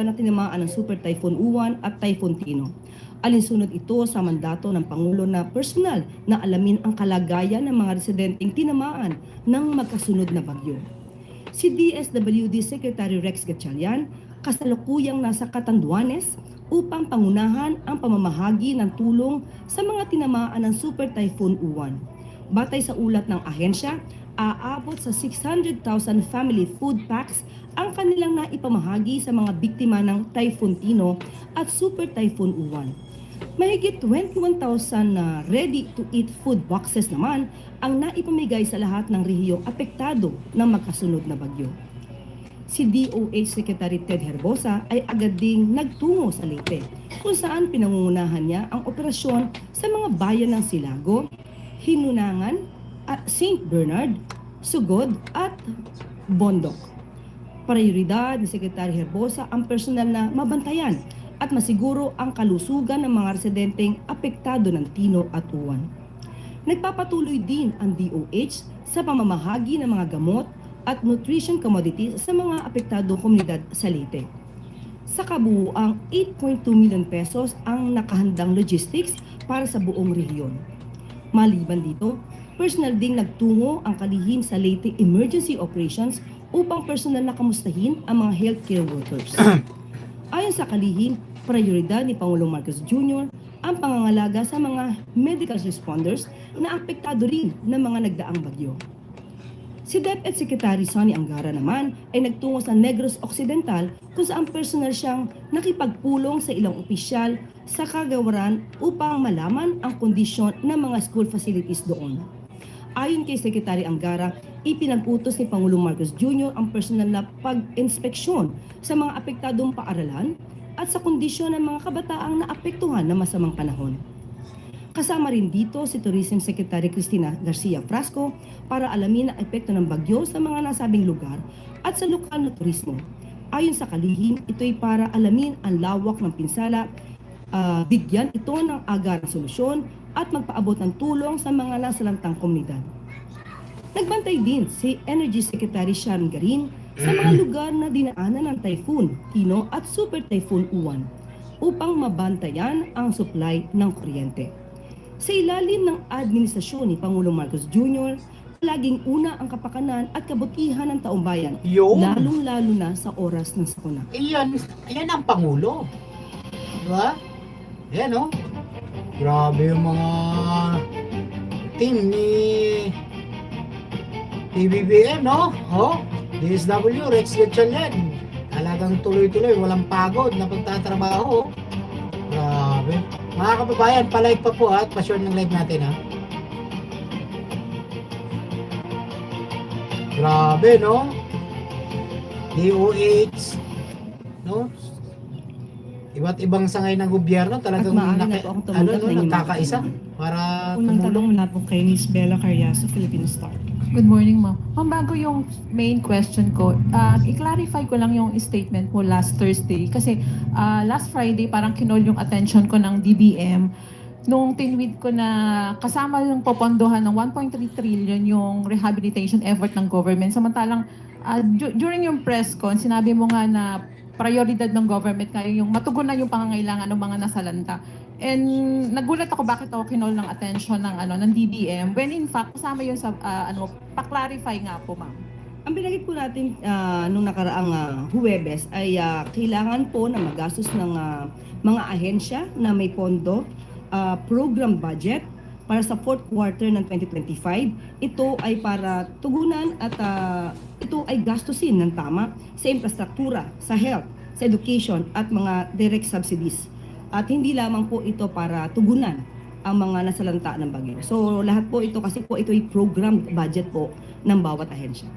na tinamaan ng Super Typhoon Uwan at Typhoon Tino. Alinsunod ito sa mandato ng Pangulo na personal na alamin ang kalagayan ng mga residenteng tinamaan ng magkasunod na bagyo. Si DSWD Secretary Rex Gatchalian kasalukuyang nasa Catanduanes upang pangunahan ang pamamahagi ng tulong sa mga tinamaan ng Super Typhoon Uwan. Batay sa ulat ng ahensya, aabot sa 600,000 family food packs ang kanilang naipamahagi sa mga biktima ng Typhoon Tino at Super Typhoon Uwan. Mahigit 21,000 na ready-to-eat food boxes naman ang naipamigay sa lahat ng rehiyong apektado ng magkasunod na bagyo. Si DOH Secretary Ted Herbosa ay agad ding nagtungo sa Leyte, kung saan pinangungunahan niya ang operasyon sa mga bayan ng Silago, Hinunangan, at St. Bernard, Sugod at Bondok. Prioridad ni Secretary Herbosa ang personal na mabantayan at masiguro ang kalusugan ng mga residenteng apektado ng Tino at Uwan. Nagpapatuloy din ang DOH sa pamamahagi ng mga gamot at nutrition commodities sa mga apektadong komunidad sa Leyte. Sa kabuuang 8.2 million pesos ang nakahandang logistics para sa buong rehiyon. Maliban dito, personal ding nagtungo ang kalihim sa Leyte Emergency Operations upang personal na kamustahin ang mga healthcare workers. Ayon sa kalihim, prioridad ni Pangulong Marcos Jr. ang pangangalaga sa mga medical responders na apektado rin ng mga nagdaang bagyo. Si DepEd Secretary Sonny Angara naman ay nagtungo sa Negros Occidental kung saan personal siyang nakipagpulong sa ilang opisyal sa kagawaran upang malaman ang kondisyon ng mga school facilities doon. Ayon kay Secretary Angara, ipinag-utos ni Pangulong Marcos Jr. ang personal na pag-inspeksyon sa mga apektadong paaralan at sa kondisyon ng mga kabataang naapektuhan ng masamang panahon. Kasama rin dito si Tourism Secretary Cristina Garcia Frasco para alamin ang epekto ng bagyo sa mga nasabing lugar at sa lokal na turismo. Ayon sa kalihim, ito'y para alamin ang lawak ng pinsala, bigyan ito ng agarang solusyon at magpaabot ng tulong sa mga nasalantang komunidad. Nagbantay din si Energy Secretary Sharon Garin sa mga lugar na dinaanan ng Typhoon Tino at Super Typhoon Uwan upang mabantayan ang supply ng kuryente. Sa ilalim ng administrasyon ni Pangulong Marcos Jr., laging una ang kapakanan at kabutihan ng taumbayan, lalong-lalo na sa oras ng sakuna. Ayan ang Pangulo. Diba? Ayan o. Grabe yung mga team ni PBBM, no? DSW, Rex Gatchalian. Talagang tuloy-tuloy, walang pagod na pagtatrabaho. Grabe. Mga kababayan, palike pa po at pa-share ng live natin ha. Grabe, no? DOH, no? Iba't ibang sangay ng gobyerno talagang nagkakaisa para unang tanong mula po kay Ms. Bella Carriazo, Filipino Star. Good morning, ma'am. Ma'am, bago yung main question ko, i-clarify ko lang yung statement mo last Thursday. Kasi last Friday, parang kinol yung attention ko ng DBM nung tinweet ko na kasama yung popondohan ng 1.3 trillion yung rehabilitation effort ng government. Samantalang, during yung press con, sinabi mo nga na prioridad ng government ngayon yung matugunan yung pangangailangan ng mga nasalanta. And nagulat ako bakit ako kinol ng attention ng DBM when in fact kasama yun sa pa-clarify nga po, ma'am. Ang binanggit po natin nung nakaraang Huwebes ay kailangan po na magastos ng mga ahensya na may pondo, program budget para sa fourth quarter ng 2025. Ito ay para tugunan at ito ay gastusin ng tama sa infrastruktura, sa health, sa education at mga direct subsidies. At hindi lamang po ito para tugunan ang mga nasalanta ng bagyo. So lahat po ito kasi po ito ay program budget po ng bawat ahensya.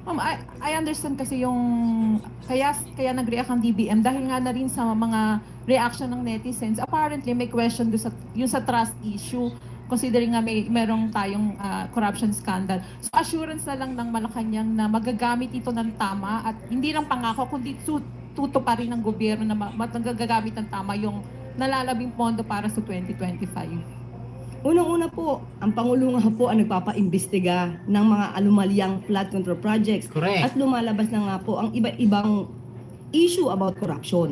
Ma'am, I understand kasi yung kaya nag-react ang DBM dahil nga na rin sa mga reaction ng netizens. Apparently may question yung sa trust issue considering nga merong tayong corruption scandal. So assurance na lang ng Malacanang na magagamit ito ng tama at hindi lang pangako kundi tuto pa rin ng gobyerno na magagamit ng tama yung nalalabing pondo para sa 2025. Unang-una po, ang Pangulo nga po ang nagpapaimbestiga ng mga alumalyang flood control projects. Correct. At lumalabas na nga po ang iba-ibang issue about corruption.